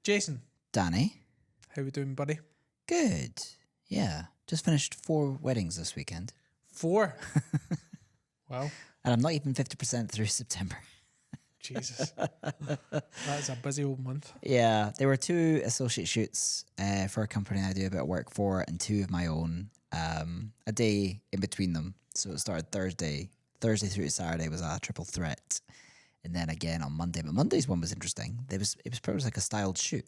Jason. Danny. How we doing, buddy? Good. Yeah. Just finished 4 weddings this weekend. 4? Wow. And I'm not even 50% through September. Jesus. That's a busy old month. Yeah. There were 2 associate shoots for a company I do a bit of work for and 2 of my own. A day in between them. So it started Thursday. Thursday through to Saturday was a triple threat. And then again on Monday. But Monday's one was interesting. It was pretty much like a styled shoot.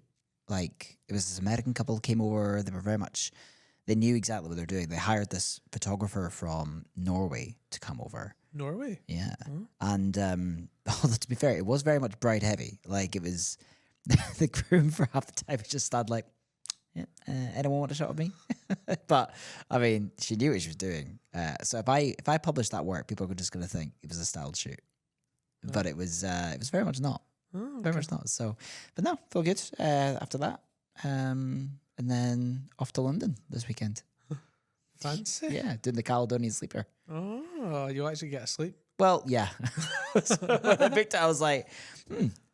Like, it was this American couple came over. They were very much, they knew exactly what they were doing. They hired this photographer from Norway to come over. Norway? Yeah. Oh. And although to be fair, it was very much bride heavy. Like, it was, the groom for half the time was just stood like, yeah, anyone want a shot of me? But, I mean, she knew what she was doing. So if I published that work, people were just going to think it was a styled shoot. Oh. But it was very much not. Oh, okay. Very much not. So, but no, feel good after that. And then off to London this weekend. Fancy. Yeah, doing the Caledonian Sleeper. Oh, you actually get a sleep? Well, yeah. So when I picked it, I was like,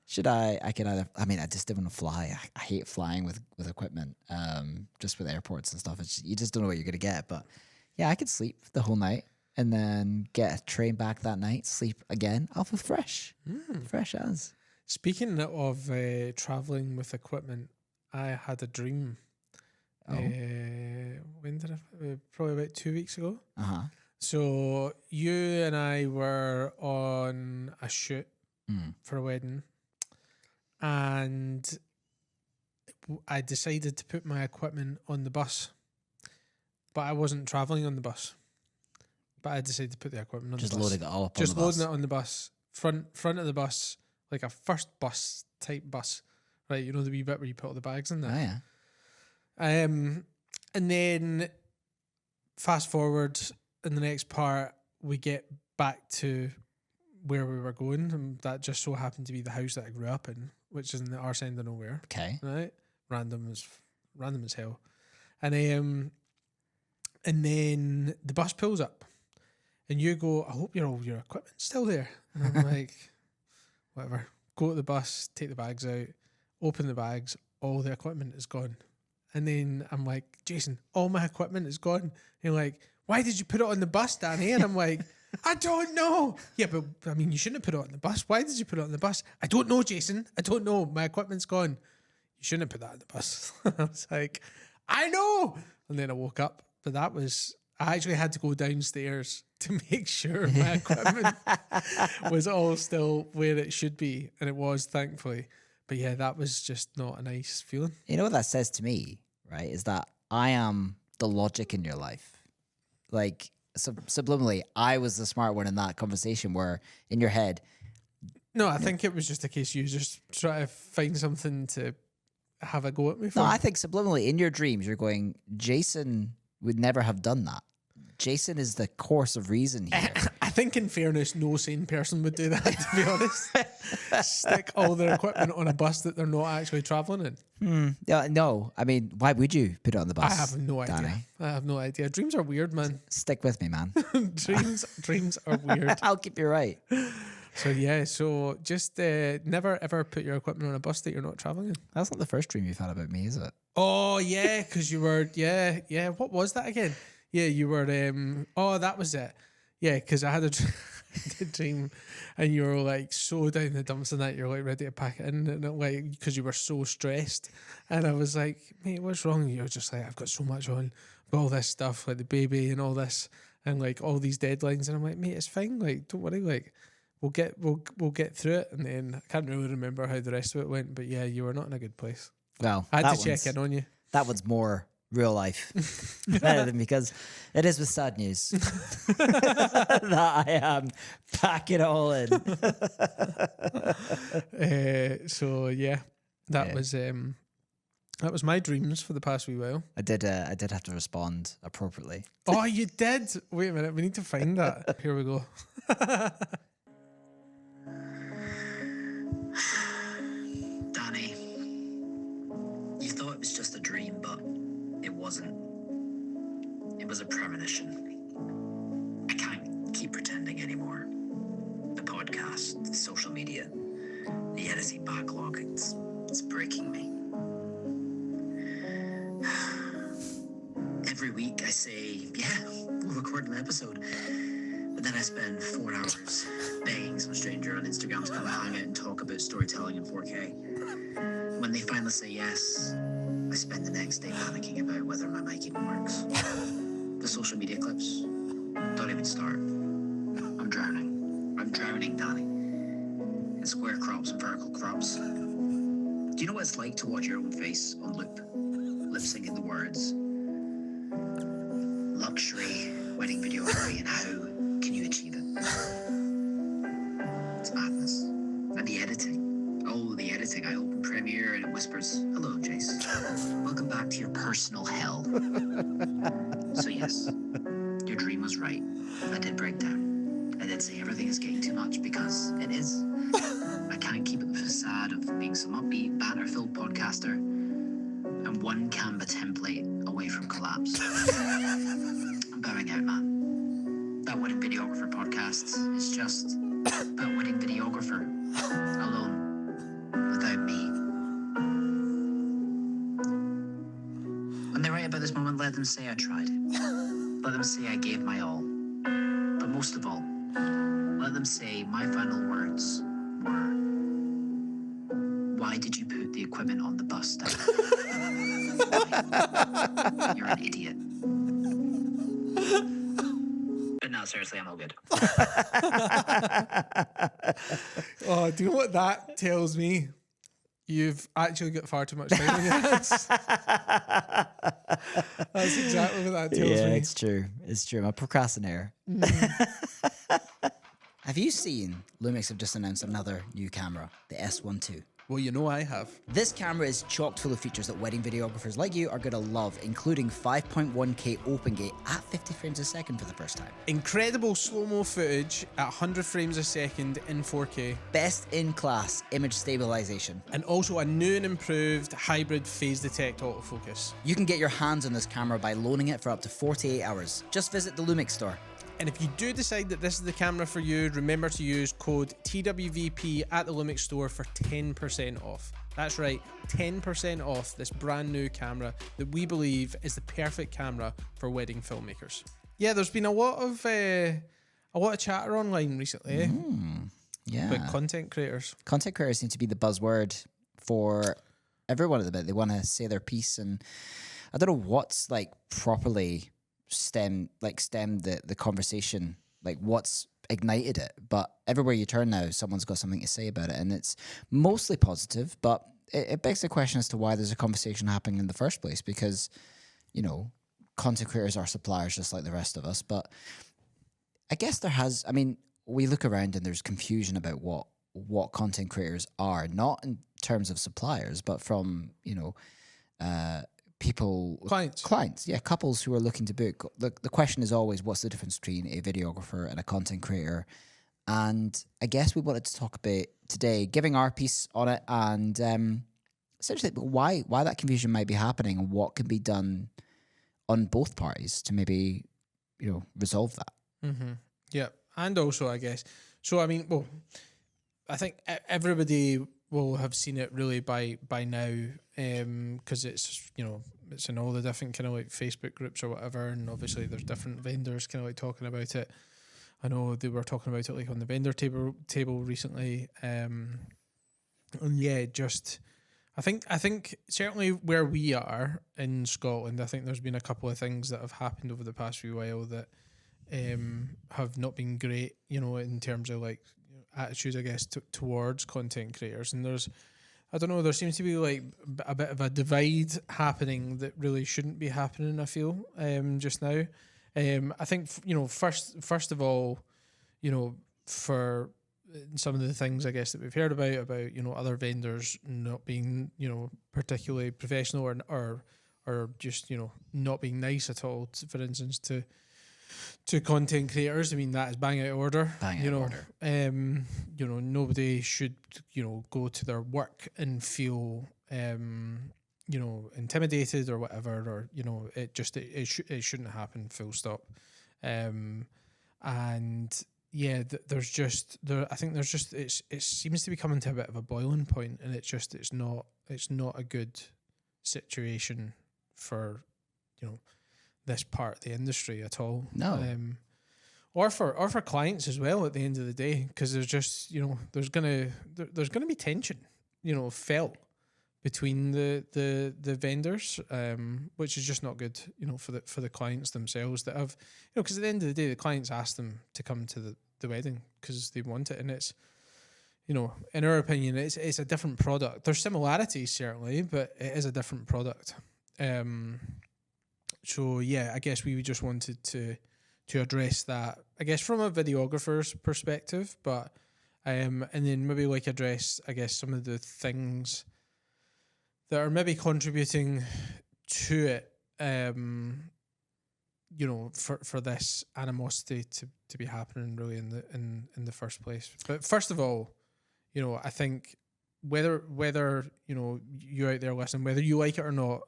should I can either, I mean, I just didn't want to fly. I hate flying with equipment, just with airports and stuff. You just don't know what you're going to get. But yeah, I could sleep the whole night and then get a train back that night, sleep again. I'll feel fresh. Fresh as. Speaking of traveling with equipment, I had a dream. Oh. When did I? Probably about 2 weeks ago. Uh-huh. So you and I were on a shoot for a wedding, and I decided to put my equipment on the bus, but I wasn't traveling on the bus. But I decided to put the equipment on the bus. Just loading it all up Just on the bus. loading it on the bus, front of the bus, like a first bus type bus, right? You know, the wee bit where you put all the bags in there. Oh, yeah. And then fast forward in the next part, we get back to where we were going, and that just so happened to be the house that I grew up in, which is in the arse end of nowhere. Okay. Right? Random as hell. And then the bus pulls up, and you go, I hope all your equipment's still there. And I'm like, whatever. Go to the bus, take the bags out, open the bags, all the equipment is gone. And then I'm like, Jason, all my equipment is gone. And you're like, why did you put it on the bus, Danny? And I'm like, I don't know. Yeah, but I mean, you shouldn't have put it on the bus. Why did you put it on the bus? I don't know, Jason. I don't know. My equipment's gone. You shouldn't have put that on the bus. I was like, I know. And then I woke up. But I actually had to go downstairs to make sure my equipment was all still where it should be. And it was, thankfully. But yeah, that was just not a nice feeling. You know what that says to me, right? Is that I am the logic in your life. Like, subliminally, I was the smart one in that conversation where in your head. No, I think it was just a case you just try to find something to have a go at me for. No, I think subliminally in your dreams, you're going, Jason would never have done that. Jason is the course of reason here. I think in fairness, no sane person would do that, to be honest. Stick all their equipment on a bus that they're not actually travelling in. Yeah, no, I mean, why would you put it on the bus? I have no idea. Danny? I have no idea. Dreams are weird, man. Stick with me, man. Dreams are weird. I'll keep you right. So yeah, just never ever put your equipment on a bus that you're not travelling in. That's not the first dream you've had about me, is it? Oh yeah, because you were yeah. What was that again? Yeah, you were. That was it. Yeah, because I had a dream, and you were like so down the dumps and that you're like ready to pack it in, and like because you were so stressed, and I was like, mate, what's wrong? And you were just like, I've got so much on, I've got all this stuff like the baby and all this, and like all these deadlines, and I'm like, mate, it's fine. Like, don't worry. Like, we'll get through it. And then I can't really remember how the rest of it went, but yeah, you were not in a good place. Well, I had to check in on you. That one's more real life better than because it is with sad news that I am packing it all in. So yeah, that was my dreams for the past wee while. I did have to respond appropriately. Oh, you did? Wait a minute, we need to find that. Here we go. Danny, you thought it was just a dream, but it wasn't. It was a premonition. I can't keep pretending anymore. The podcast, the social media, the editing backlog, it's breaking me. I say, yeah, we'll record an episode. But then I spend 4 hours begging some stranger on Instagram to come hang out and talk about storytelling in 4K. When they finally say yes, I spend the next day panicking about whether my mic even works. The social media clips don't even start. I'm drowning, Danny. In square crops and vertical crops. Do you know what it's like to watch your own face on loop? Lip syncing the words. Luxury, wedding videography, and how can you achieve it? It's madness. And the editing. Oh, the editing. I open Premiere and it whispers, hello, Jase. Welcome back to your personal hell. So yes, your dream was right. I did break down. I did say everything is getting too much because it is. I can't keep up the facade of being some upbeat, banter-filled podcaster and one Canva template away from collapse. I'm bowing out, man. That Wedding Videographer podcast is just that Wedding Videographer alone, without me. When they write about this moment, let them say I tried. Let them say I gave my all. But most of all, let them say my final words were, why did you put the equipment on the bus stand? Why? You're an idiot. But no, seriously, I'm all good. Oh, do you know what that tells me? You've actually got far too much time on your hands. That's exactly what that tells me. It's true. It's true. I'm a procrastinator. Have you seen Lumix have just announced another new camera, the S12? Well, you know I have. This camera is chock full of features that wedding videographers like you are going to love, including 5.1K open gate at 50 frames a second for the first time. Incredible slow-mo footage at 100 frames a second in 4K. Best in class image stabilization. And also a new and improved hybrid phase detect autofocus. You can get your hands on this camera by loaning it for up to 48 hours. Just visit the Lumix store. And if you do decide that this is the camera for you, remember to use code TWVP at the Lumix store for 10% off. That's right, 10% off this brand new camera that we believe is the perfect camera for wedding filmmakers. Yeah, there's been a lot of chatter online recently, Yeah. about content creators. Content creators seem to be the buzzword for everyone at the bit. They want to say their piece, and I don't know what's like properly stem the conversation, like what's ignited it, but everywhere you turn now someone's got something to say about it, and it's mostly positive, but it begs the question as to why there's a conversation happening in the first place, because content creators are suppliers just like the rest of us. But I guess we look around and there's confusion about what content creators are, not in terms of suppliers, but from clients, couples who are looking to book. The question is always, what's the difference between a videographer and a content creator? And I guess we wanted to talk about today, giving our piece on it, and essentially why that confusion might be happening and what can be done on both parties to maybe resolve that. Mm-hmm. Yeah, and also I guess so. I mean, well, I think everybody will have seen it really by now, because it's it's in all the different kind of like Facebook groups or whatever, and obviously there's different vendors kind of like talking about it. I know they were talking about it like on the vendor table recently, and yeah, just I think certainly where we are in Scotland, I think there's been a couple of things that have happened over the past few while that have not been great, in terms of like attitudes, I guess, towards content creators. And there seems to be like a bit of a divide happening that really shouldn't be happening, I feel, just now. I think, first of all, for some of the things, I guess, that we've heard about, other vendors not being, particularly professional or just, not being nice at all, for instance, to content creators. I mean, that is bang out of order. Nobody should, go to their work and feel, intimidated or whatever, or, it shouldn't happen, full stop. And yeah, I think it seems to be coming to a bit of a boiling point, and it's not a good situation for, this part of the industry at all. No. Or for clients as well at the end of the day, because there's just, there's gonna be tension, felt between the vendors, which is just not good, for the clients themselves that have, because at the end of the day, the clients ask them to come to the wedding because they want it, and it's, in our opinion, it's a different product. There's similarities certainly, but it is a different product. So yeah, I guess we just wanted to address that, I guess, from a videographer's perspective, but and then maybe like address, I guess, some of the things that are maybe contributing to it, for this animosity to be happening really in the first place. But first of all, I think whether you out there listening, whether you like it or not,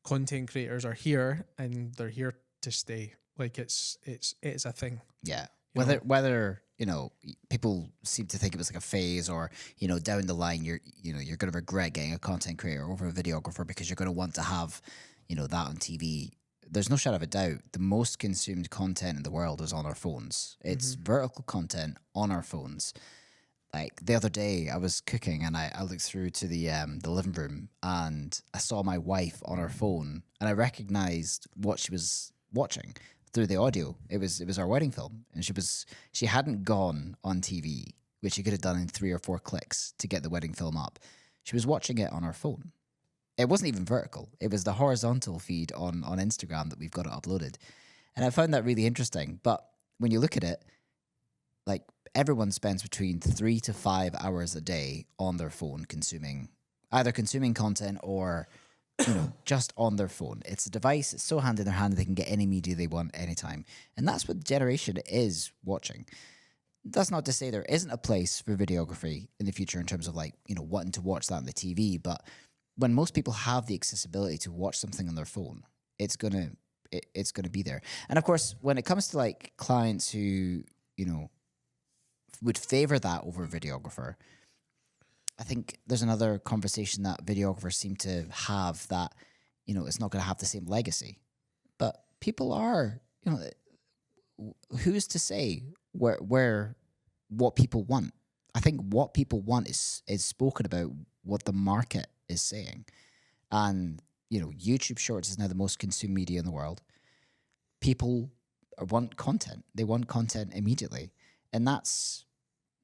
content creators are here and they're here to stay. Like it's a thing. Yeah. Whether people seem to think it was like a phase, or down the line you're going to regret getting a content creator over a videographer because you're going to want to have that on TV. There's no shadow of a doubt. The most consumed content in the world is on our phones. It's vertical content on our phones. Like the other day, I was cooking and I looked through to the living room and I saw my wife on her phone and I recognized what she was watching through the audio. It was our wedding film, and she hadn't gone on TV, which she could have done in 3 or 4 clicks to get the wedding film up. She was watching it on her phone. It wasn't even vertical. It was the horizontal feed on Instagram that we've got it uploaded. And I found that really interesting. But when you look at it, like everyone spends between 3 to 5 hours a day on their phone either consuming content or just on their phone. It's a device. It's so handy in their hand. They can get any media they want anytime. And that's what the generation is watching. That's not to say there isn't a place for videography in the future in terms of wanting to watch that on the TV. But when most people have the accessibility to watch something on their phone, it's gonna be there. And of course, when it comes to clients who would favor that over a videographer, I think there's another conversation that videographers seem to have that, it's not going to have the same legacy. But people are, who's to say where what people want? I think what people want is spoken about what the market is saying. And, YouTube Shorts is now the most consumed media in the world. People want content. They want content immediately. And that's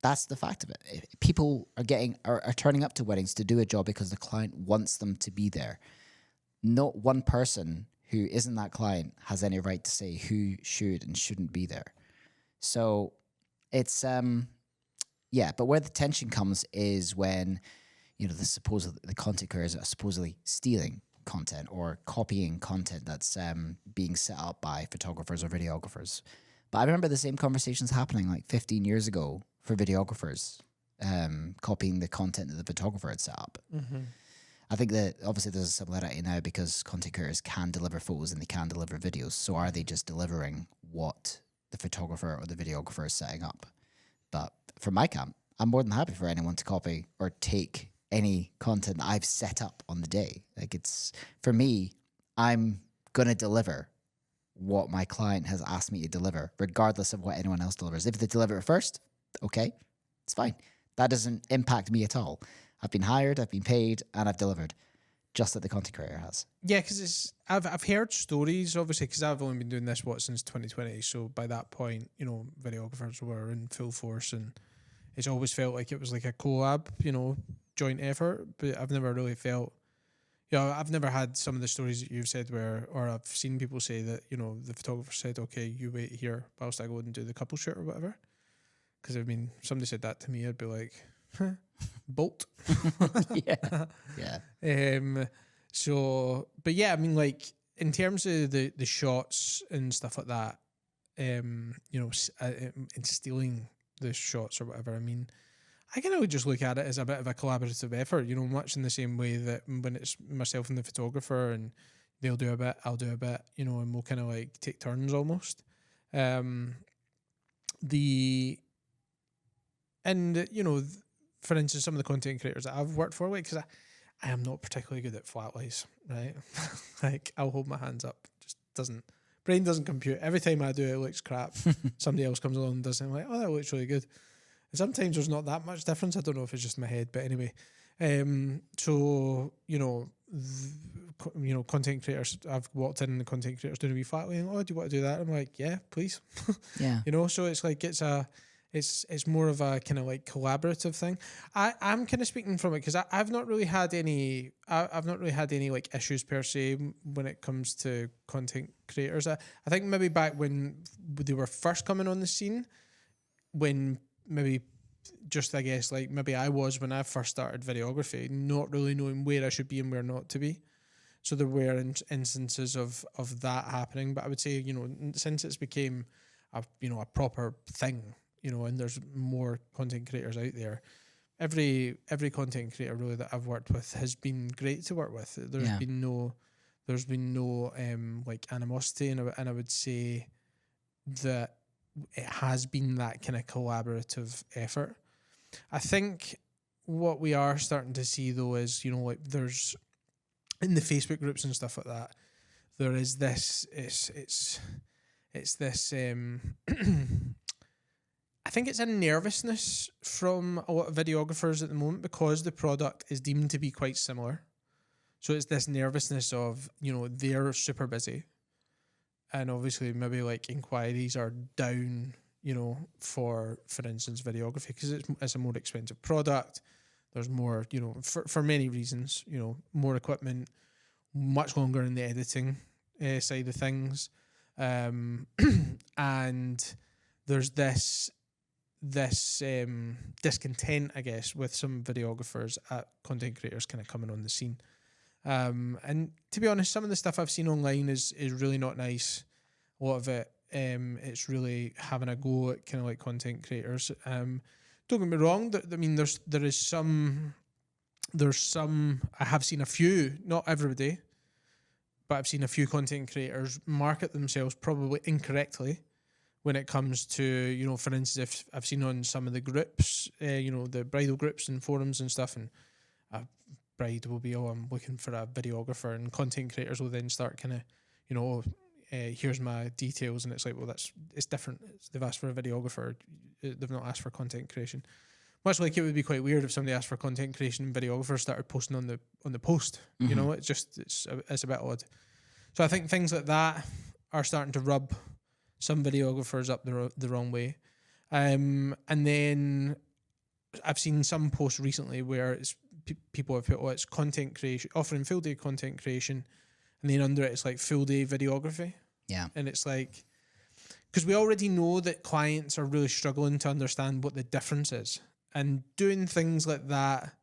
the fact of it. People are turning up to weddings to do a job because the client wants them to be there. Not one person who isn't that client has any right to say who should and shouldn't be there. So it's but where the tension comes is when the content creators are supposedly stealing content or copying content that's being set up by photographers or videographers. But I remember the same conversations happening 15 years ago for videographers, copying the content that the photographer had set up. Mm-hmm. I think that obviously there's a similarity now because content creators can deliver photos and they can deliver videos. So are they just delivering what the photographer or the videographer is setting up? But from my camp, I'm more than happy for anyone to copy or take any content that I've set up on the day. For me, I'm going to deliver what my client has asked me to deliver, regardless of what anyone else delivers. If they deliver it first, okay, it's fine. That doesn't impact me at all. I've been hired, I've been paid, and I've delivered, just like the content creator has. Yeah, because I've heard stories, obviously, because I've only been doing this since 2020. So by that point, videographers were in full force, and it's always felt like it was like a collab, joint effort. But I've never really felt, I've never had some of the stories that you've said or I've seen people say that the photographer said, "Okay, you wait here whilst I go and do the couple shoot or whatever." Because somebody said that to me, I'd be like, bolt. Yeah. So, but yeah, in terms of the shots and stuff like that, and stealing the shots or whatever, I can only just look at it as a bit of a collaborative effort, much in the same way that when it's myself and the photographer and they'll do a bit, I'll do a bit, and we'll kind of take turns almost. For instance, some of the content creators that I've worked for, because I am not particularly good at flat lies, right? I'll hold my hands up, just doesn't brain doesn't compute. Every time I do it, it looks crap. Somebody else comes along and does it. I'm like, oh, that looks really good. And sometimes there's not that much difference. I don't know if it's just my head, but anyway. So, content creators, I've walked in and the content creators doing a wee flat laying, oh, do you want to do that? I'm like, yeah, please. Yeah. So it's like, it's more of a kind of like collaborative thing. I'm kind of speaking from it because I've not really had any, I've not really had any like issues per se when it comes to content creators. I think maybe back when they were first coming on the scene, when maybe just, I guess, like maybe I was when I first started videography, not really knowing where I should be and where not to be. So there were instances of that happening. But I would say, since it's became a proper thing, and there's more content creators out there, every content creator really that I've worked with has been great to work with. There's been no like animosity, and I would say that it has been that kind of collaborative effort. I think what we are starting to see though is, like there's in the Facebook groups and stuff like that, there is this, it's this, I think it's a nervousness from a lot of videographers at the moment because the product is deemed to be quite similar. So it's this nervousness of, they're super busy. And obviously maybe like inquiries are down, for instance, videography, because it's a more expensive product. There's more, for many reasons, more equipment, much longer in the editing side of things. And there's this discontent, I guess, with some videographers at content creators kind of coming on the scene. And to be honest, some of the stuff I've seen online is really not nice. A lot of it, it's really having a go at kind of like content creators. Don't get me wrong. There's some. I have seen a few, not everybody, but I've seen a few content creators market themselves probably incorrectly when it comes to, for instance, if I've seen on some of the groups, the bridal groups and forums and stuff, and a bride will be, I'm looking for a videographer, and content creators will then start kind of, here's my details, and it's like, well, it's different. They've asked for a videographer, they've not asked for content creation. Much like it would be quite weird if somebody asked for content creation and videographers started posting on the post. Mm-hmm. It's a bit odd. So I think things like that are starting to rub some videographers up the wrong way. And then I've seen some posts recently where it's people have put, it's content creation, offering full day content creation, and then under it it's like full day videography. Yeah. And it's like, because we already know that clients are really struggling to understand what the difference is. And doing things like that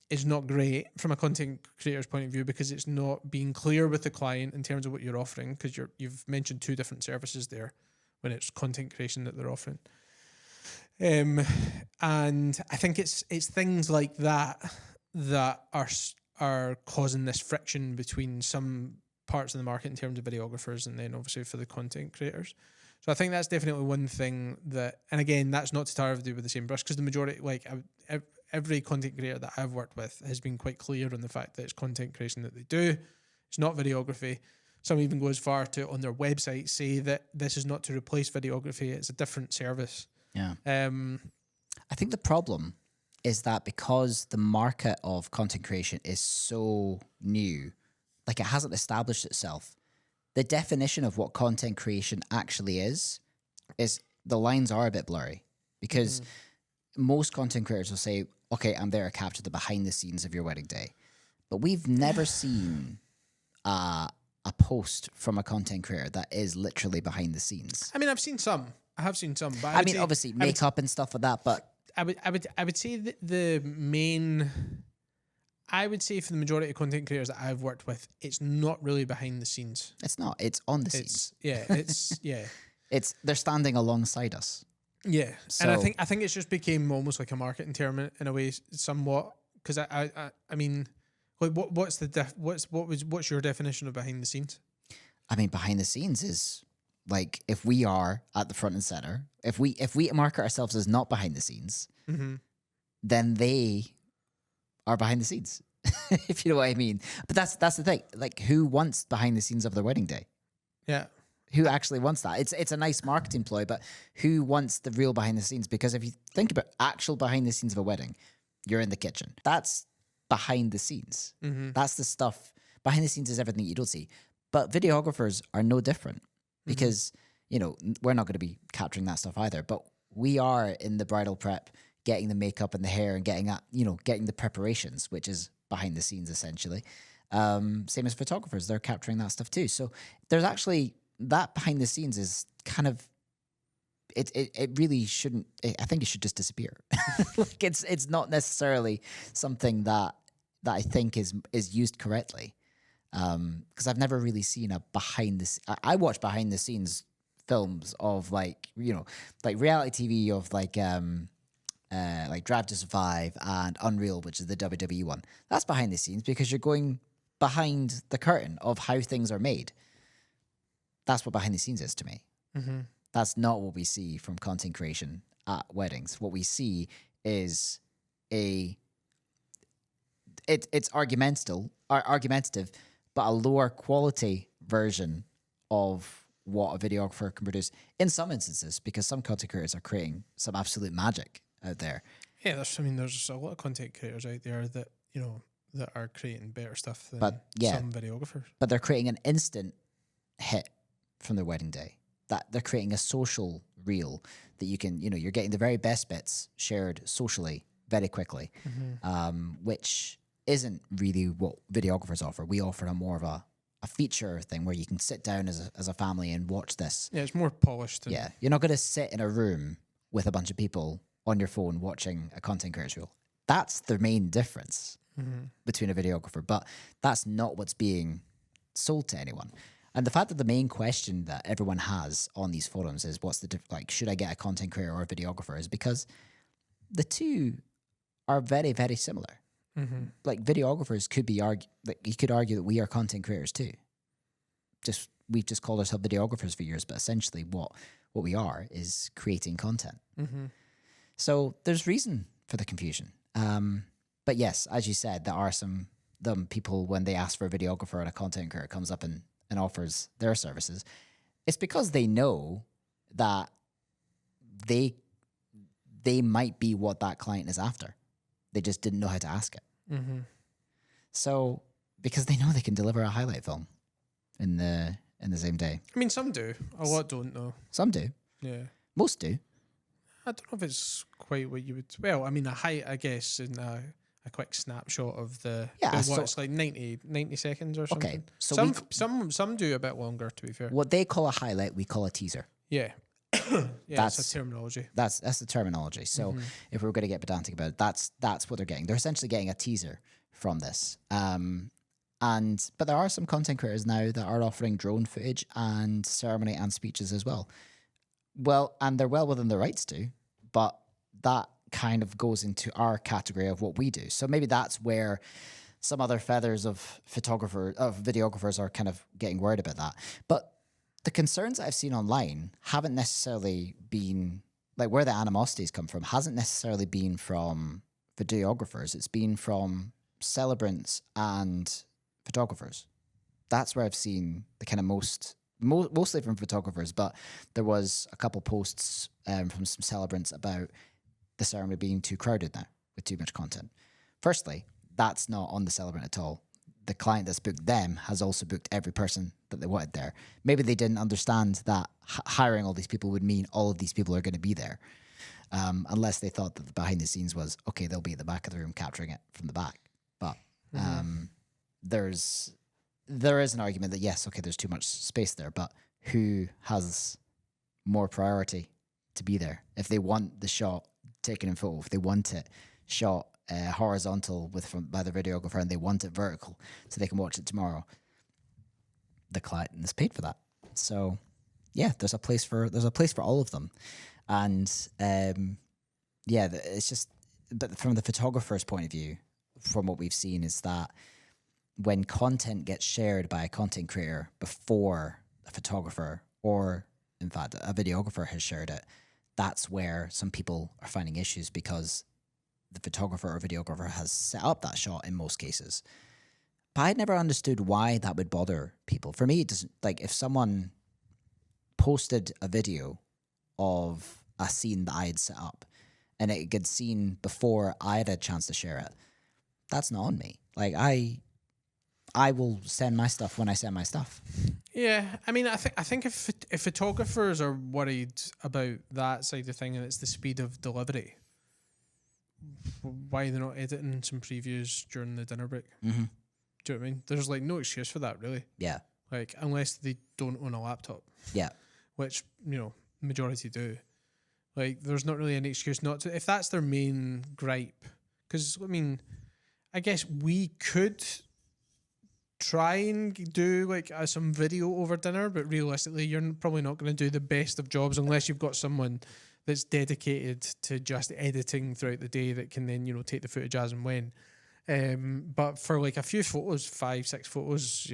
is not great from a content creator's point of view, because it's not being clear with the client in terms of what you're offering, because you've mentioned two different services there when it's content creation that they're offering. And I think it's things like that are causing this friction between some parts of the market in terms of videographers, and then obviously for the content creators. So I think that's definitely one thing that, and again, that's not to tar everybody with the same brush, because the majority, like every content creator that I've worked with has been quite clear on the fact that it's content creation that they do. It's not videography. Some even go as far to, on their website, say that this is not to replace videography. It's a different service. Yeah. I think the problem is that because the market of content creation is so new, like it hasn't established itself, the definition of what content creation actually is the lines are a bit blurry, because most content creators will say, okay, I'm there to capture the behind the scenes of your wedding day. But we've never seen a post from a content creator that is literally behind the scenes. I mean, I have seen some, but I mean, obviously makeup and stuff like that, but I would say that the main, I would say for the majority of content creators that I've worked with, it's not really behind the scenes. It's not. It's on the scenes. Yeah. They're standing alongside us. Yeah, So, and I think it's just became almost like a marketing term in a way, somewhat. Because I mean, like what's your definition of behind the scenes? I mean, behind the scenes is like if we are at the front and center. If we market ourselves as not behind the scenes, then they are behind the scenes. If you know what I mean. But that's the thing. Like, who wants behind the scenes of their wedding day? Yeah. Who actually wants that? It's a nice marketing ploy, but who wants the real behind the scenes? Because if you think about actual behind the scenes of a wedding, you're in the kitchen. That's behind the scenes. That's the stuff. Behind the scenes is everything you don't see. But videographers are no different because, we're not going to be capturing that stuff either. But we are in the bridal prep, getting the makeup and the hair and getting the preparations, which is behind the scenes essentially. Same as photographers, they're capturing that stuff too. So there's actually that behind the scenes is kind of it really shouldn't. I think it should just disappear. Like it's not necessarily something that I think is used correctly. Because I've never really seen a behind the. I watch behind the scenes films of like reality TV of like Drive to Survive and Unreal, which is the WWE one. That's behind the scenes because you're going behind the curtain of how things are made. That's what behind the scenes is to me. That's not what we see from content creation at weddings. What we see is it's argumentative, but a lower quality version of what a videographer can produce in some instances, because some content creators are creating some absolute magic out there. Yeah, there's a lot of content creators out there that that are creating better stuff than some videographers. But they're creating an instant hit from their wedding day. That they're creating a social reel that you can, you're getting the very best bits shared socially very quickly, which isn't really what videographers offer. We offer a more of a feature thing where you can sit down as a family and watch this. Yeah, it's more polished. Yeah, you're not going to sit in a room with a bunch of people on your phone watching a content creator reel. That's the main difference between a videographer, but that's not what's being sold to anyone. And the fact that the main question that everyone has on these forums is should I get a content creator or a videographer, is because the two are very, very similar. Like videographers could be you could argue that we are content creators too. We've just called ourselves videographers for years, but essentially what we are is creating content. So there's reason for the confusion. But yes, as you said, there are some people when they ask for a videographer and a content creator comes up and offers their services, it's because they know that they might be what that client is after. They just didn't know how to ask it. So because they know they can deliver a highlight film in the same day. I mean, some do. A lot don't know. Some do. Yeah. Most do. I don't know if it's quite what you would. Well, I mean, I guess in a quick snapshot of it's like 90 seconds or something. Okay, so some do a bit longer. To be fair, what they call a highlight, we call a teaser. Yeah. Yeah, that's a terminology. That's the terminology. So if we're going to get pedantic about it, that's what they're getting. They're essentially getting a teaser from this. But there are some content creators now that are offering drone footage and ceremony and speeches as well. Well, and they're well within their rights to, but that kind of goes into our category of what we do. So maybe that's where some other feathers of videographers are kind of getting worried about that. But the concerns that I've seen online haven't necessarily been, like where the animosities come from, hasn't necessarily been from videographers. It's been from celebrants and photographers. That's where I've seen the kind of mostly from photographers, but there was a couple posts from some celebrants about the ceremony being too crowded now with too much content. Firstly, that's not on the celebrant at all. The client that's booked them has also booked every person that they wanted there. Maybe they didn't understand that hiring all these people would mean all of these people are going to be there, unless they thought that the behind the scenes was, okay, they'll be at the back of the room capturing it from the back. But there is an argument that, yes, okay, there's too much space there, but who has more priority to be there? If they want the shot taken in photo, if they want it shot horizontal by the videographer and they want it vertical so they can watch it tomorrow, the client is paid for that. So yeah, there's a place for all of them. And it's just, but from the photographer's point of view, from what we've seen, is that when content gets shared by a content creator before a photographer, or in fact a videographer has shared it, that's where some people are finding issues, because the photographer or videographer has set up that shot in most cases. But I never understood why that would bother people. For me, it doesn't, like, if someone posted a video of a scene that I had set up and it gets seen before I had a chance to share it, that's not on me. Like, I will send my stuff when I send my stuff. Yeah, I mean, I think if photographers are worried about that side of thing and it's the speed of delivery, why they're not editing some previews during the dinner break? Mm-hmm. Do you know what I mean? There's like no excuse for that, really. Yeah. Like, unless they don't own a laptop. Yeah. Which, majority do. Like, there's not really an excuse not to. If that's their main gripe, because, I mean, I guess we could try and do like some video over dinner, but realistically, you're probably not going to do the best of jobs unless you've got someone that's dedicated to just editing throughout the day that can then, take the footage as and when. But for like a few photos, 5-6 photos,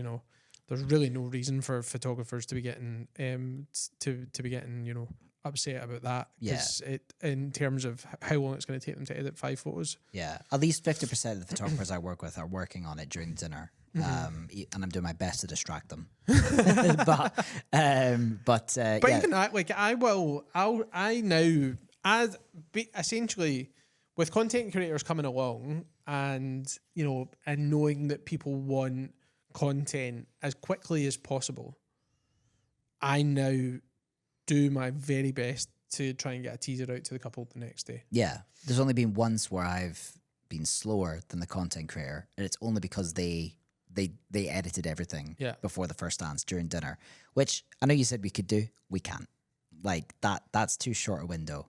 there's really no reason for photographers to be getting to be getting upset about that. Because it, in terms of how long it's going to take them to edit 5 photos. Yeah, at least 50% of the photographers I work with are working on it during dinner. And I'm doing my best to distract them. but yeah. Even that, like, I now, essentially, with content creators coming along and knowing that people want content as quickly as possible, I now do my very best to try and get a teaser out to the couple the next day. Yeah, there's only been once where I've been slower than the content creator, and it's only because they edited everything before the first dance during dinner, which I know you said we could do. We can't. Like, that's too short a window.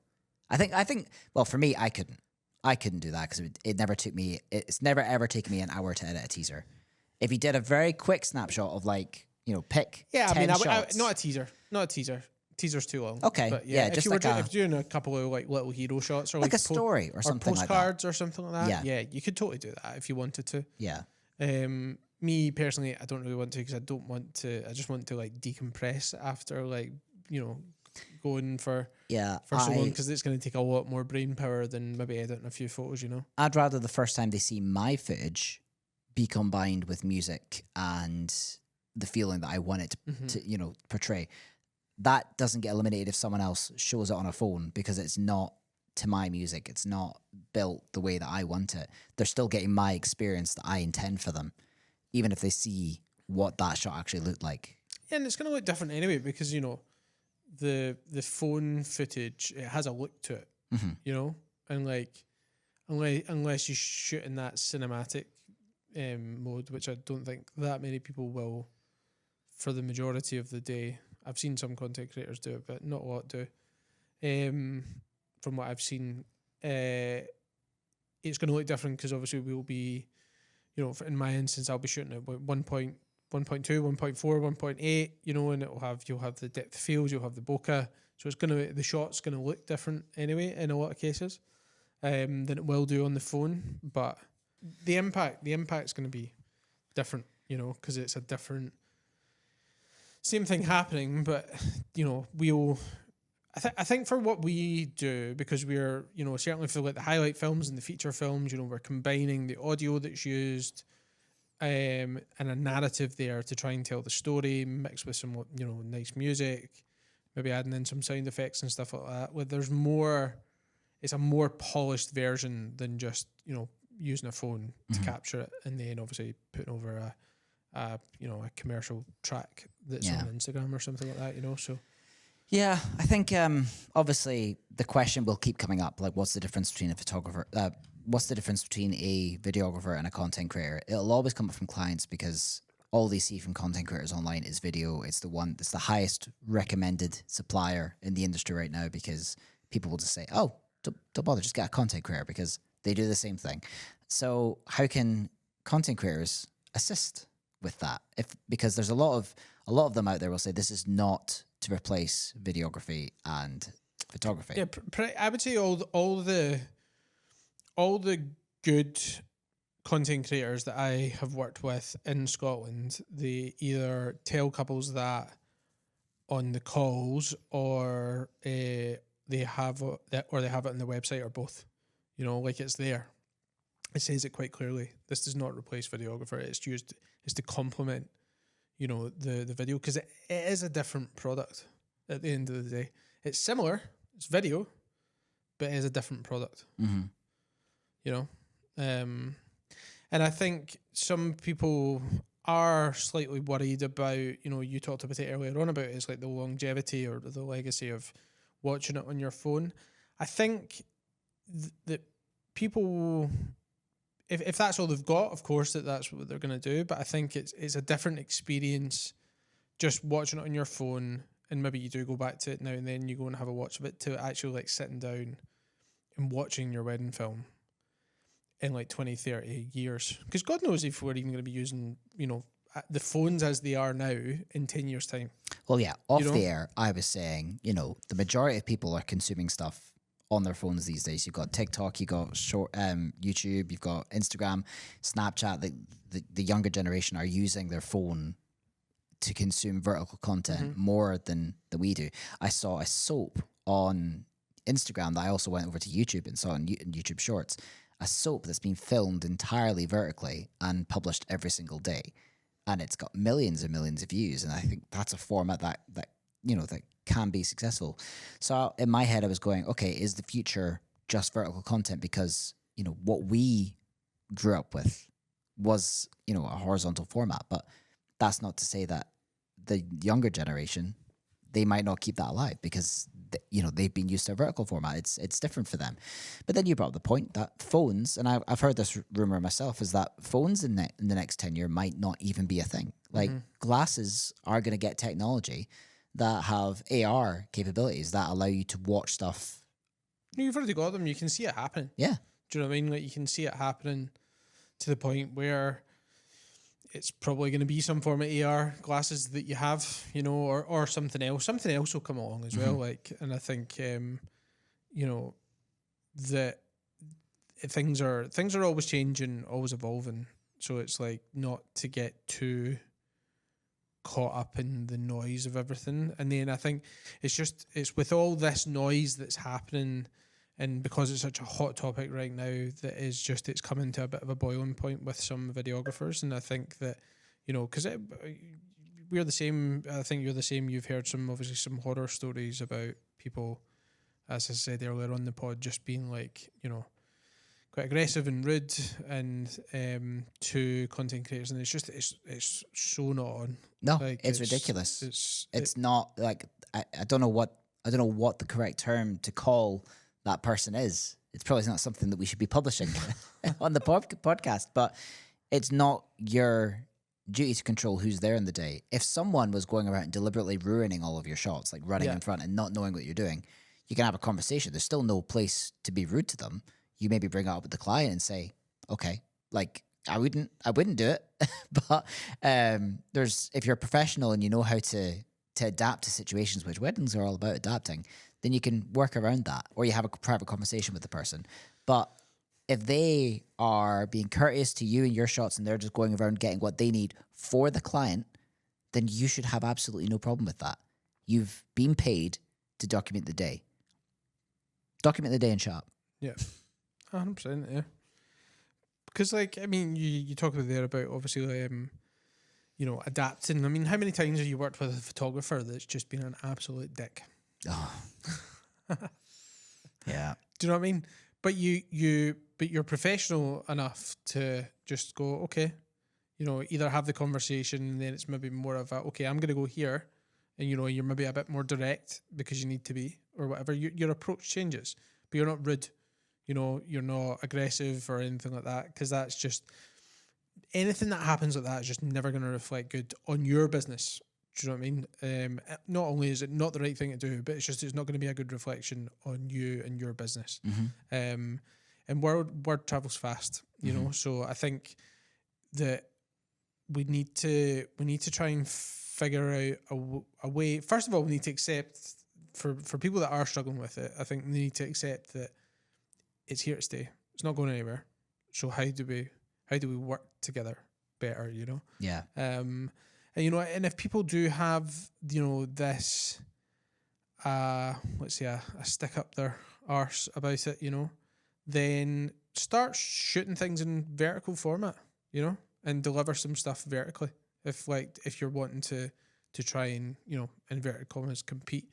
I think well, for me, I couldn't do that because it never took me, it's never ever taken me an hour to edit a teaser. If you did a very quick snapshot of, like, pick 10 shots. Not a teaser. Teaser's too long. Okay, but just if you like were doing a couple of like little hero shots or like a story or something like that. Postcards or something like that. Yeah. Yeah, you could totally do that if you wanted to. Yeah. Me personally, I don't really want to because I don't want to. I just want to like decompress after like going for so long because it's going to take a lot more brain power than maybe editing a few photos. I'd rather the first time they see my footage be combined with music and the feeling that I want it to portray. That doesn't get eliminated if someone else shows it on a phone because it's not to my music. It's not built the way that I want it. They're still getting my experience that I intend for them, even if they see what that shot actually looked like. Yeah, and it's going to look different anyway because, the phone footage, it has a look to it, and like, unless you shoot in that cinematic mode, which I don't think that many people will for the majority of the day. I've seen some content creators do it, but not a lot do. From what I've seen, it's going to look different because obviously we'll be, in my instance, I'll be shooting at 1.2, 1.4, 1.8, and you'll have the depth of field, you'll have the bokeh, so the shot's gonna look different anyway in a lot of cases, than it will do on the phone. But the impact's gonna be different, because it's a different. Same thing happening, but I think for what we do, because we're certainly for like the highlight films and the feature films, we're combining the audio that's used, and a narrative there to try and tell the story, mixed with some nice music, maybe adding in some sound effects and stuff like that. Where there's more, it's a more polished version than just using a phone to capture it and then obviously putting over a commercial track that's on Instagram or something like that, so. Yeah, I think obviously the question will keep coming up, like what's the difference between a photographer, what's the difference between a videographer and a content creator? It'll always come up from clients because all they see from content creators online is video. It's the highest recommended supplier in the industry right now because people will just say, oh, don't bother, just get a content creator because they do the same thing. So how can content creators assist with that? Because there's a lot of them out there will say this is not to replace videography and photography. Yeah, I would say all the good content creators that I have worked with in Scotland, they either tell couples that on the calls or they have it on the website or both. Like it's there. it says it quite clearly. This does not replace videographer. It's to complement, the video, because it is a different product at the end of the day. It's similar. It's video, but it is a different product. Mm-hmm. And I think some people are slightly worried about, you talked about it earlier on about it's like the longevity or the legacy of watching it on your phone. I think that people, if that's all they've got, of course that's what they're going to do. But I think it's a different experience just watching it on your phone, and maybe you do go back to it now and then, you go and have a watch of it, to actually like sitting down and watching your wedding film in like 20, 30 years. Because God knows if we're even going to be using, the phones as they are now in 10 years' time. Well, yeah, off the air, I was saying, the majority of people are consuming stuff on their phones these days. You've got TikTok, you've got YouTube, you've got Instagram, Snapchat. The younger generation are using their phone to consume vertical content more than we do. I saw a soap on Instagram that I also went over to YouTube and saw in YouTube Shorts. A soap that's been filmed entirely vertically and published every single day, and it's got millions and millions of views. And I think that's a format that can be successful. So in my head, I was going, okay, is the future just vertical content? Because what we grew up with was a horizontal format, but that's not to say that the younger generation, they might not keep that alive, because they've been used to a vertical format. It's different for them. But then you brought up the point that phones, and I've heard this rumor myself, is that phones in the next 10 years might not even be a thing. Like glasses are going to get technology that have AR capabilities that allow you to watch stuff. You've already got them. You can see it happening. Yeah. Do you know what I mean? Like, you can see it happening to the point where it's probably going to be some form of AR glasses that you have, or something else. Something else will come along as well. Like, and I think, that things are always changing, always evolving. So it's like not to get too caught up in the noise of everything. And then I think it's with all this noise that's happening, and because it's such a hot topic right now, that is just, it's coming to a bit of a boiling point with some videographers. And I think that, because we're the same, I think you're the same. You've heard obviously some horror stories about people, as I said earlier on the pod, just being like, quite aggressive and rude and to content creators. And it's so not on. No, like, it's ridiculous. It's not like, I don't know what the correct term to call that person is. It's probably not something that we should be publishing on the podcast, but it's not your duty to control who's there in the day. If someone was going around and deliberately ruining all of your shots, like running in front and not knowing what you're doing, you can have a conversation. There's still no place to be rude to them. You maybe bring it up with the client and say, okay, like, I wouldn't do it, but if you're a professional and you know how to adapt to situations, which weddings are all about adapting, then you can work around that, or you have a private conversation with the person. But if they are being courteous to you and your shots, and they're just going around getting what they need for the client, then you should have absolutely no problem with that. You've been paid to document the day. Document the day and shop. Yeah, 100%. Yeah, because like, I mean, you talk about there about obviously adapting. I mean, how many times have you worked with a photographer that's just been an absolute dick? Oh. Yeah. Do you know what I mean? But you're professional enough to just go, okay, either have the conversation, and then it's maybe more of a, okay, I'm going to go here, and you're maybe a bit more direct because you need to be, or whatever. Your approach changes, but you're not rude. You're not aggressive or anything like that, because that's just, anything that happens like that is just never going to reflect good on your business. Do you know what I mean? Not only is it not the right thing to do, but it's not going to be a good reflection on you and your business. And word travels fast, So I think that we need to try and figure out a way. First of all, we need to accept, for people that are struggling with it, I think we need to accept that it's here to stay. It's not going anywhere. So how do we work together better? Yeah. And if people do have, this, let's say a stick up their arse about it, then start shooting things in vertical format, you know, and deliver some stuff vertically. If you're wanting to try and, you know, inverted commas, compete,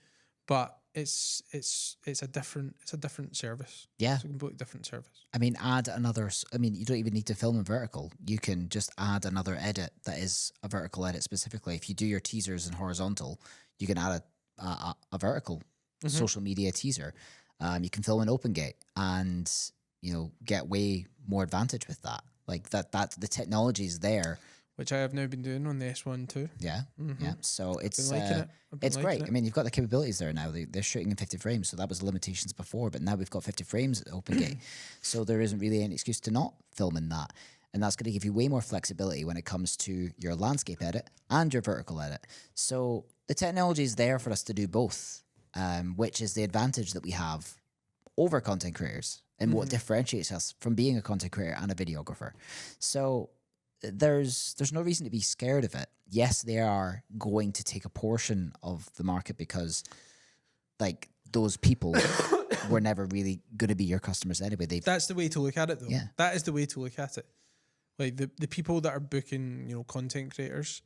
but it's a different service. Yeah. It's a completely different service. I mean, add another. I mean, you don't even need to film in vertical. You can just add another edit that is a vertical edit specifically. If you do your teasers in horizontal, you can add a vertical social media teaser. You can film an open gate and, you know, get way more advantage with that. Like that the technology is there. Which I have now been doing on the S1 too. Yeah, yeah. So it's It's great. I mean, you've got the capabilities there now. They're shooting in 50 frames, so that was the limitations before. But now we've got 50 frames at Open Gate, so there isn't really any excuse to not film in that. And that's going to give you way more flexibility when it comes to your landscape edit and your vertical edit. So the technology is there for us to do both, which is the advantage that we have over content creators and what differentiates us from being a content creator and a videographer. So there's no reason to be scared of it. Yes, they are going to take a portion of the market because, like, those people were never really going to be your customers anyway. That's the way to look at it, though. Yeah. That is the way to look at it. Like, the people that are booking, you know, content creators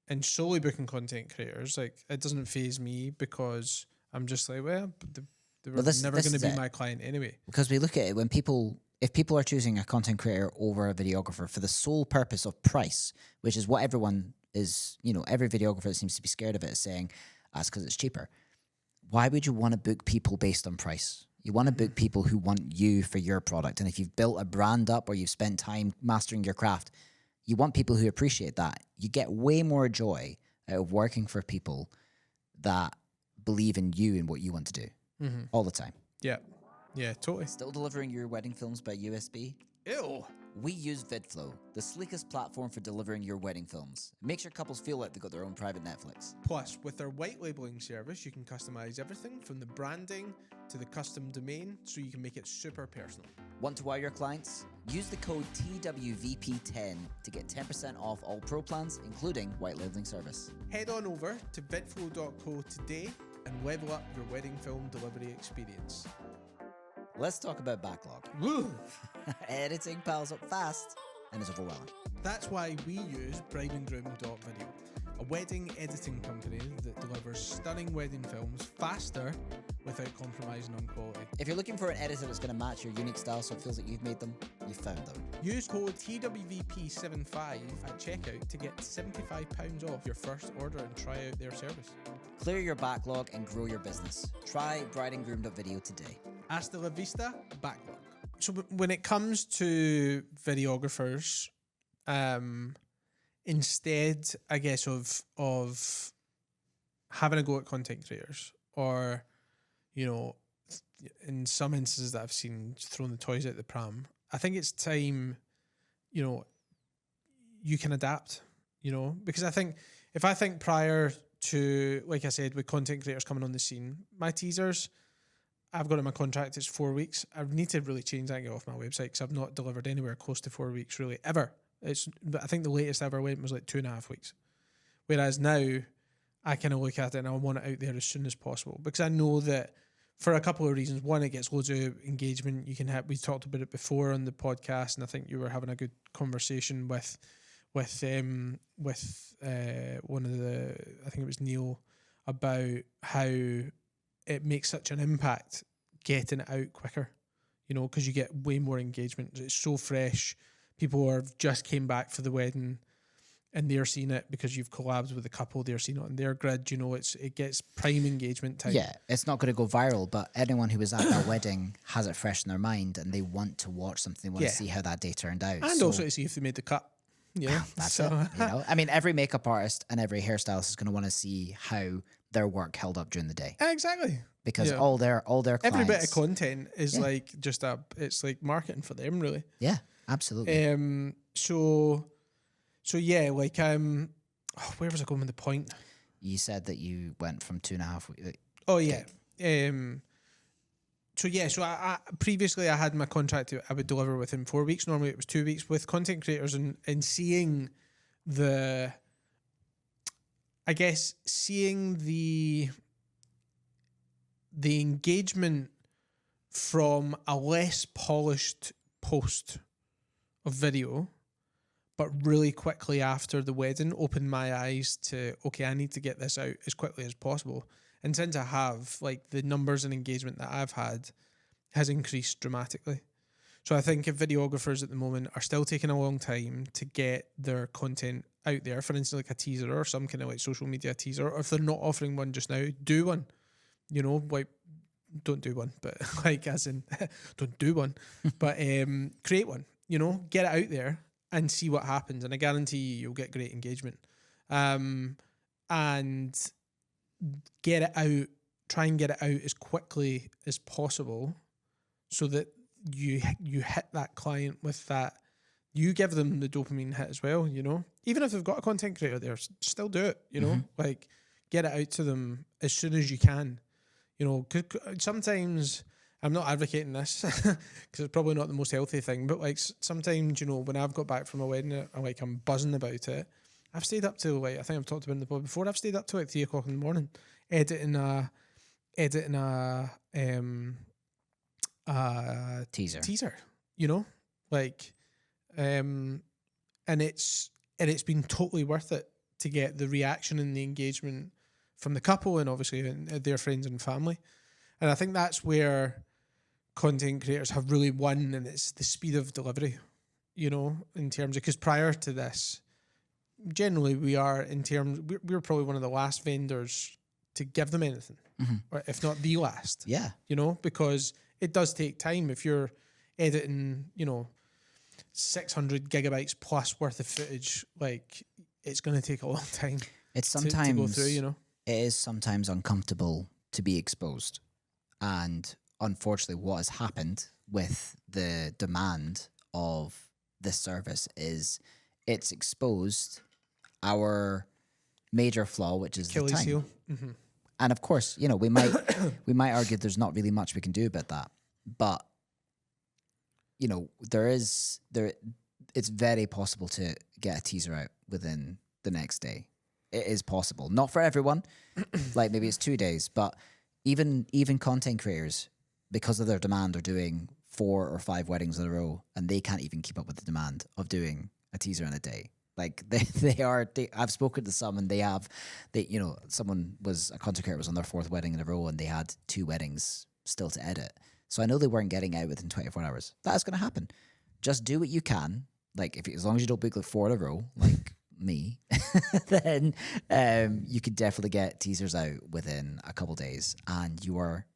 and solely booking content creators, like, it doesn't faze me because I'm just like, well, they're never going to be my client anyway. Because we look at it when if people are choosing a content creator over a videographer for the sole purpose of price, which is what everyone is, you know, every videographer that seems to be scared of it is saying, that's because it's cheaper. Why would you want to book people based on price? You want to book people who want you for your product. And if you've built a brand up or you've spent time mastering your craft, you want people who appreciate that. You get way more joy out of working for people that believe in you and what you want to do all the time. Yeah. Yeah, totally. Still delivering your wedding films by USB? Ew. We use VidFlow, the sleekest platform for delivering your wedding films. It makes your couples feel like they've got their own private Netflix. Plus, with their white labeling service, you can customize everything from the branding to the custom domain, so you can make it super personal. Want to wow your clients? Use the code TWVP10 to get 10% off all pro plans, including white labeling service. Head on over to vidflow.co today and level up your wedding film delivery experience. Let's talk about backlog. Woo! Editing piles up fast and is overwhelming. That's why we use brideandgroom.video, a wedding editing company that delivers stunning wedding films faster without compromising on quality. If you're looking for an editor that's going to match your unique style so it feels like you've made them, you've found them. Use code TWVP75 at checkout to get £75 off your first order and try out their service. Clear your backlog and grow your business. Try brideandgroom.video today. Hasta la vista, backlog. So when it comes to videographers, instead, I guess, of having a go at content creators, or, you know, in some instances that I've seen throwing the toys out the pram, I think it's time, you know, you can adapt, you know, because I think if I think prior to, like I said, with content creators coming on the scene, my teasers, I've got in my contract, it's 4 weeks. I need to really change that and get off my website because I've not delivered anywhere close to 4 weeks really ever. I think the latest I ever went was like 2.5 weeks. Whereas now I kind of look at it and I want it out there as soon as possible because I know that for a couple of reasons. One, it gets loads of engagement. You can have, we talked about it before on the podcast, and I think you were having a good conversation with one of the, I think it was Neil, about how it makes such an impact getting it out quicker, you know, because you get way more engagement. It's so fresh. People have just came back for the wedding and they're seeing it because you've collabed with a couple. They're seeing it on their grid. You know, it gets prime engagement time. Yeah, it's not going to go viral, but anyone who was at that wedding has it fresh in their mind and they want to watch something. They want to see how that day turned out. And also to see if they made the cut. Yeah, that's it. You know, I mean, every makeup artist and every hairstylist is going to want to see how their work held up during the day. Exactly. Because all their clients, every bit of content is like just it's like marketing for them, really. Yeah, absolutely. So yeah, like where was I going with the point? You said that you went from 2.5 weeks. Oh yeah. So I previously I had my contract I would deliver within 4 weeks. Normally it was 2 weeks. With content creators and seeing the engagement from a less polished post of video, but really quickly after the wedding opened my eyes to, okay, I need to get this out as quickly as possible. And since I have, like, the numbers and engagement that I've had has increased dramatically. So I think if videographers at the moment are still taking a long time to get their content out there, for instance, like a teaser or some kind of like social media teaser, or if they're not offering one just now, do one. You know, like, don't do one, but like as in, don't do one, but create one, you know, get it out there and see what happens. And I guarantee you'll get great engagement. And get it out, try and get it out as quickly as possible so that you hit that client with that. You give them the dopamine hit as well, you know. Even if they've got a content creator there, still do it, you know. Like, get it out to them as soon as you can, you know. 'Cause sometimes, I'm not advocating this because it's probably not the most healthy thing, but like sometimes, you know, when I've got back from a wedding, I'm buzzing about it. I've stayed up till, like, I think I've talked about it in the pod before, I've stayed up till like 3 o'clock in the morning editing a teaser, you know, like, and it's been totally worth it to get the reaction and the engagement from the couple and obviously their friends and family. And I think that's where content creators have really won, and it's the speed of delivery, you know, in terms of, because prior to this, generally we're probably one of the last vendors to give them anything, or if not the last. Yeah. You know, because it does take time. If you're editing, you know, 600 gigabytes plus worth of footage, like, it's going to take a long time. It's sometimes to go through, you know. It is sometimes uncomfortable to be exposed. And unfortunately, what has happened with the demand of this service is it's exposed our major flaw, which is Achilles the time. heel. And of course, you know, we might argue there's not really much we can do about that. But, you know, it's very possible to get a teaser out within the next day. It is possible. Not for everyone. Like, maybe it's 2 days, but even content creators, because of their demand, are doing 4 or 5 weddings in a row, and they can't even keep up with the demand of doing a teaser in a day. Like, I've spoken to some, and someone a content creator was on their 4th wedding in a row, and they had 2 weddings still to edit. So I know they weren't getting out within 24 hours. That's going to happen. Just do what you can. Like, as long as you don't book like 4 in a row, like me, then you could definitely get teasers out within a couple days, and you are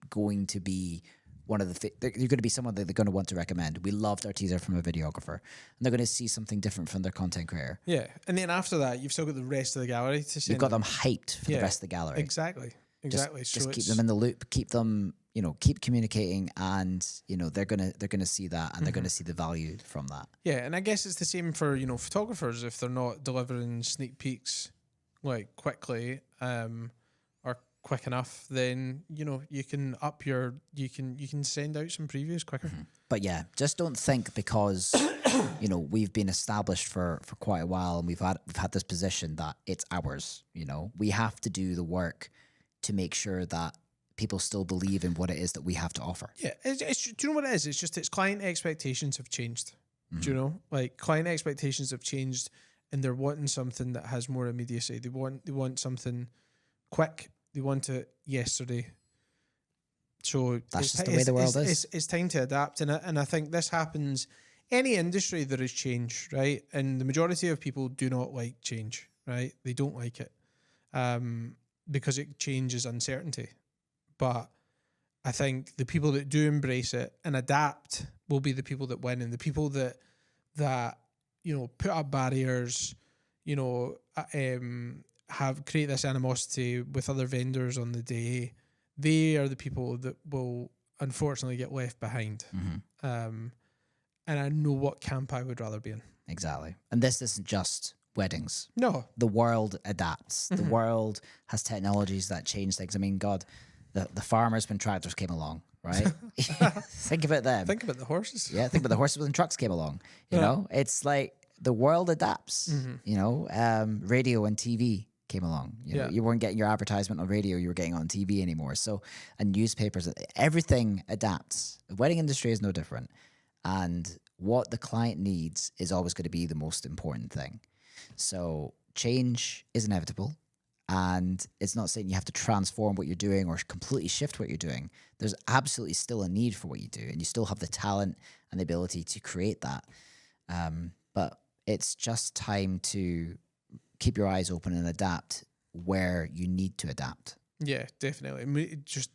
going to be one of you're going to be someone that they're going to want to recommend. We loved our teaser from a videographer, and they're going to see something different from their content creator. Yeah, and then after that, you've still got the rest of the gallery to send. You've got them hyped for the rest of the gallery. Exactly. Just keep them in the loop. Keep them, you know, keep communicating, and you know they're gonna see that, and they're gonna see the value from that. Yeah, and I guess it's the same for, you know, photographers. If they're not delivering sneak peeks like quickly, or quick enough, then, you know, you can you can send out some previews quicker. But yeah, just don't think because you know we've been established for quite a while, and we've had this position that it's ours. You know, we have to do the work to make sure that people still believe in what it is that we have to offer. Yeah, do you know what it is? It's just client expectations have changed. Do you know? Like, client expectations have changed, and they're wanting something that has more immediacy. They want something quick. They want it yesterday. So that's just the way the world is. It's time to adapt, and I think this happens. Any industry, there is change, right? And the majority of people do not like change, right? They don't like it, because it changes uncertainty. But I think the people that do embrace it and adapt will be the people that win, and the people that you know, put up barriers, you know, create this animosity with other vendors on the day. They are the people that will unfortunately get left behind. And I know what camp I would rather be in. Exactly. And this isn't just weddings. No. The world adapts. The world has technologies that change things. I mean, God, the farmers when tractors came along, right? Think about them. Think about the horses. Yeah, think about the horses when trucks came along. You know, it's like the world adapts. You know, radio and TV came along. You know, you weren't getting your advertisement on radio, you were getting it on TV anymore. So, and newspapers, everything adapts. The wedding industry is no different. And what the client needs is always going to be the most important thing. So change is inevitable. And it's not saying you have to transform what you're doing or completely shift what you're doing. There's absolutely still a need for what you do, and you still have the talent and the ability to create that. But it's just time to keep your eyes open and adapt where you need to adapt. Yeah, definitely. Just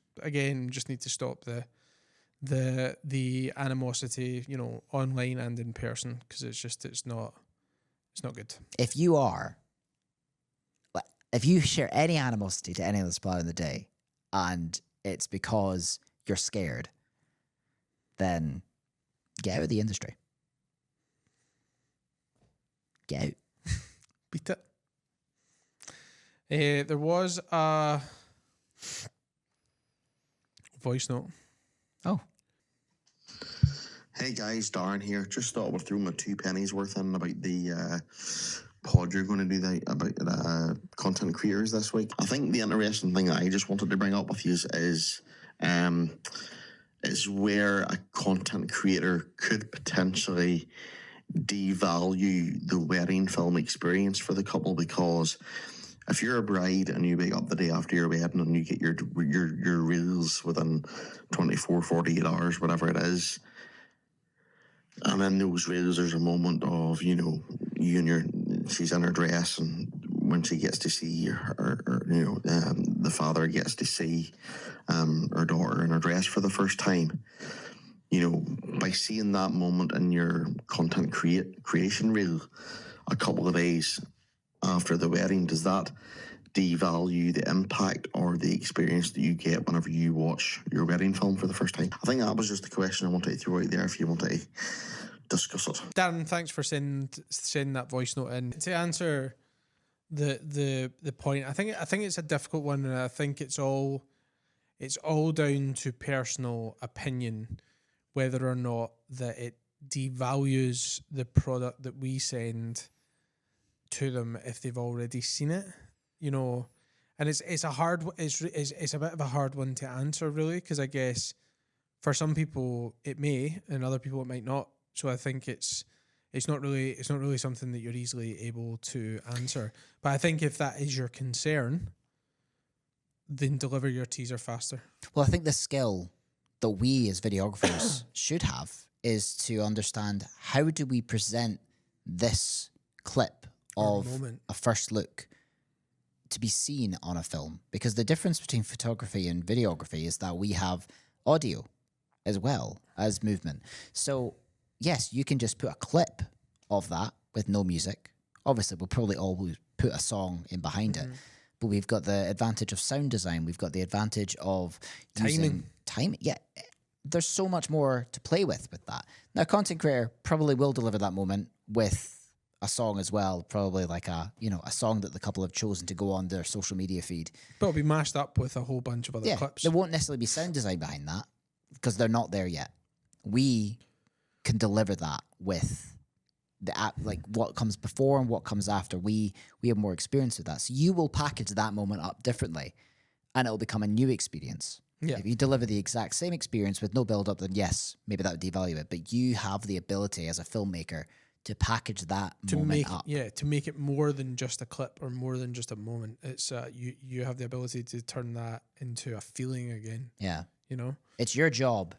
need to stop the animosity, online and in person, because it's not good. If you share any animosity to any other supplier in the day, and it's because you're scared, then get out of the industry. Get out. Beat it. There was a voice note. Oh. Hey guys, Darren here. Just thought I would throw my 2 pennies worth in about the pod you're going to do about content creators this week. I think the interesting thing that I just wanted to bring up with you is where a content creator could potentially devalue the wedding film experience for the couple, because if you're a bride and you wake up the day after your wedding and you get your reels within 24, 48 hours, whatever it is, and in those reels there's a moment of, she's in her dress, and when she gets to see the father gets to see her daughter in her dress for the first time, by seeing that moment in your content creation reel a couple of days after the wedding, does that devalue the impact or the experience that you get whenever you watch your wedding film for the first time? I think that was just the question I wanted to throw out there if you want to discuss it. Darren, thanks for sending that voice note in. To answer the point, I think it's a difficult one, and I think it's all down to personal opinion, whether or not that it devalues the product that we send to them if they've already seen it, and it's a bit of a hard one to answer, really, because I guess for some people it may, and other people it might not. So I think it's not really something that you're easily able to answer. But I think if that is your concern, then deliver your teaser faster. Well, I think the skill that we as videographers should have is to understand, how do we present this clip of a first look to be seen on a film? Because the difference between photography and videography is that we have audio as well as movement. So yes, you can just put a clip of that with no music. Obviously, we'll probably always put a song in behind it, but we've got the advantage of sound design. We've got the advantage of timing. Yeah, there's so much more to play with that. Now, a content creator probably will deliver that moment with a song as well, probably like a song that the couple have chosen to go on their social media feed. But it'll be mashed up with a whole bunch of other clips. There won't necessarily be sound design behind that because they're not there yet. We can deliver that with the app, like what comes before and what comes after. We have more experience with that. So you will package that moment up differently, and it'll become a new experience. Yeah. If you deliver the exact same experience with no build-up, then yes, maybe that would devalue it. But you have the ability as a filmmaker to package that moment up. Yeah, to make it more than just a clip or more than just a moment. It's you have the ability to turn that into a feeling again. Yeah. It's your job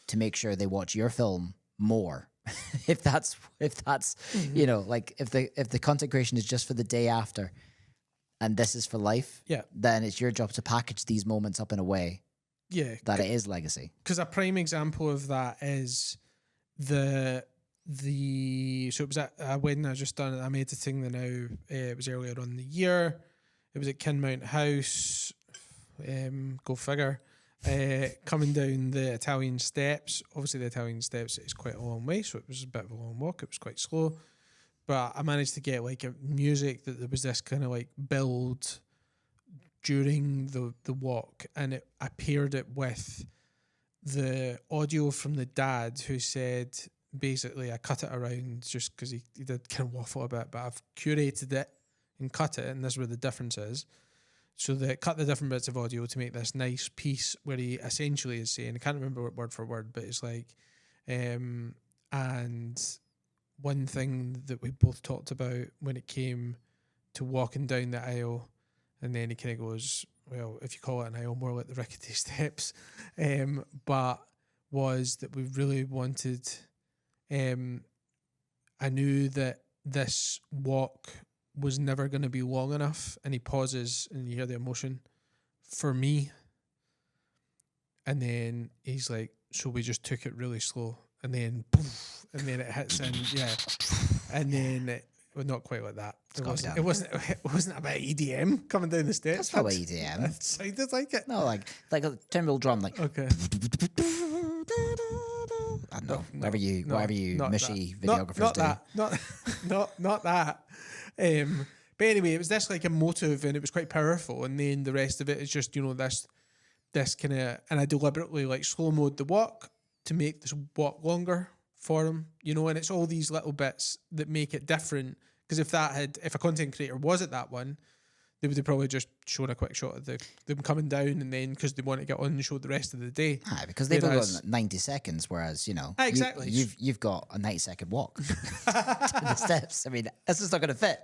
to make sure they watch your film more. if that's like if the content creation is just for the day after and this is for life, then it's your job to package these moments up in a way that it is legacy. Because a prime example of that is so it was at a wedding I just done. I'm editing the now. It was earlier on in the year. It was at Kinmount House. Go figure. Coming down the Italian steps. Obviously, the Italian steps is quite a long way, so it was a bit of a long walk. It was quite slow, but I managed to get like a music that there was this kind of like build during the walk, and I paired it with the audio from the dad who said, basically, I cut it around just because he did kind of waffle a bit, but I've curated it and cut it, and this is where the difference is. So they cut the different bits of audio to make this nice piece where he essentially is saying, I can't remember what word for word, but it's like, And one thing that we both talked about when it came to walking down the aisle, and then he kind of goes, well, if you call it an aisle, more like the rickety steps, but was that we really wanted, I knew that this walk was never going to be long enough, and he pauses and you hear the emotion for me. And then he's like, so we just took it really slow, and then poof, and then it hits in, yeah, and then it, well, not quite like that. It wasn't a bit EDM coming down the steps. That's not EDM. It sounded like it. No, like a 10-wheel drum, like. Okay. I don't know. Whatever you mushy videographers not do. That. Not that. But anyway, it was this like emotive, and it was quite powerful. And then the rest of it is just, you know, this kind of, and I deliberately like slow mode the walk to make this walk longer for him, you know, and it's all these little bits that make it different. Because if a content creator was at that one, they would have probably just shown a quick shot of them coming down, and then because they want to get on and show the rest of the day. Because they've only got 90 seconds, whereas, you know, exactly. You've got a 90-second walk to the steps. I mean, that's just not going to fit.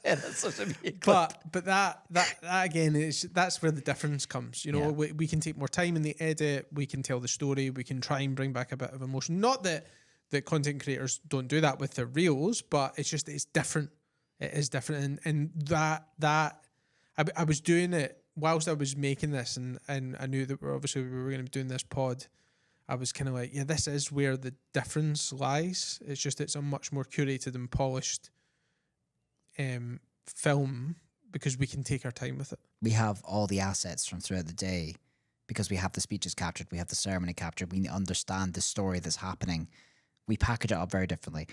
That's such a big clip. But that again that's where the difference comes. You know, we can take more time in the edit. We can tell the story. We can try and bring back a bit of emotion. Not that content creators don't do that with their reels, but it's just it's different. It is different, and that. I was doing it whilst I was making this, and I knew that we were going to be doing this pod. I was kind of like, yeah, this is where the difference lies. It's just it's a much more curated and polished film because we can take our time with it. We have all the assets from throughout the day because we have the speeches captured, we have the ceremony captured, we understand the story that's happening. We package it up very differently.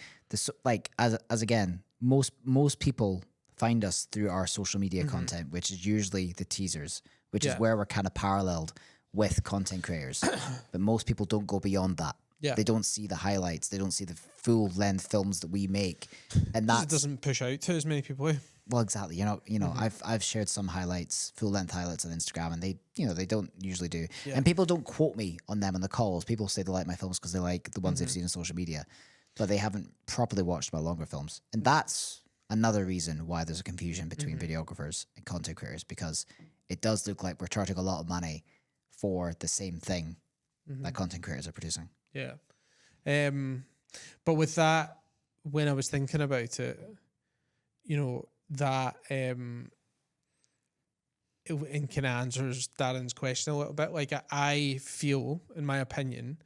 Like as again, most people find us through our social media content, which is usually the teasers, which is where we're kind of paralleled with content creators. But most people don't go beyond that. Yeah. They don't see the highlights. They don't see the full length films that we make. And that doesn't push out to as many people. Well, exactly. You know, I've shared some highlights, full length highlights on Instagram, and they don't usually do. Yeah. And people don't quote me on them in the calls. People say they like my films because they like the ones they've seen on social media, but they haven't properly watched my longer films. And that's another reason why there's a confusion between videographers and content creators, because it does look like we're charging a lot of money for the same thing that content creators are producing. Yeah. But with that, when I was thinking about it, you know, that it kind of answers Darren's question a little bit. Like I feel, in my opinion,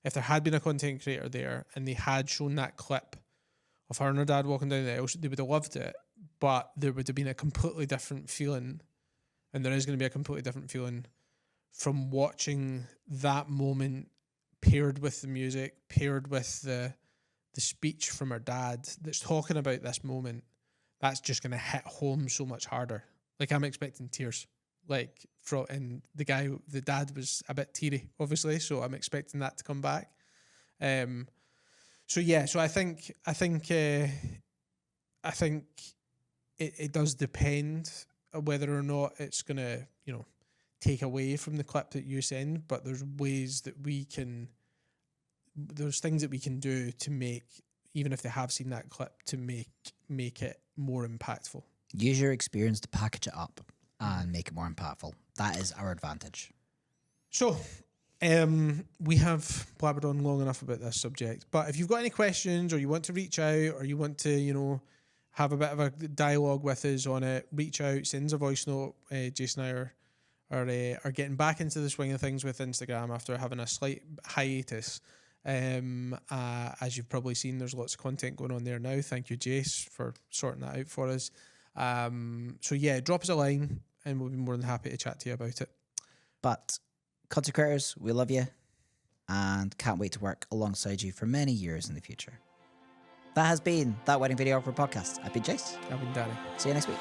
if there had been a content creator there and they had shown that clip of her and her dad walking down the aisle, they would have loved it, but there would have been a completely different feeling, and there is going to be a completely different feeling from watching that moment paired with the music, paired with the speech from her dad that's talking about this moment. That's just going to hit home so much harder. Like I'm expecting tears. And the dad was a bit teary, obviously, so I'm expecting that to come back. So I think it does depend whether or not it's gonna, you know, take away from the clip that you send, but there's ways that there's things that we can do to make, even if they have seen that clip, to make it more impactful. Use your experience to package it up and make it more impactful. That is our advantage. So, we have blabbered on long enough about this subject, but if you've got any questions or you want to reach out or you want to, you know, have a bit of a dialogue with us on it, reach out, send us a voice note. Jason and I are getting back into the swing of things with Instagram after having a slight hiatus. As you've probably seen, there's lots of content going on there now. Thank you, Jase, for sorting that out for us. Drop us a line and we'll be more than happy to chat to you about it. But content creators, we love you and can't wait to work alongside you for many years in the future. That has been That Wedding Videographer Podcast. I've been Jase. I've been Danny. See you next week.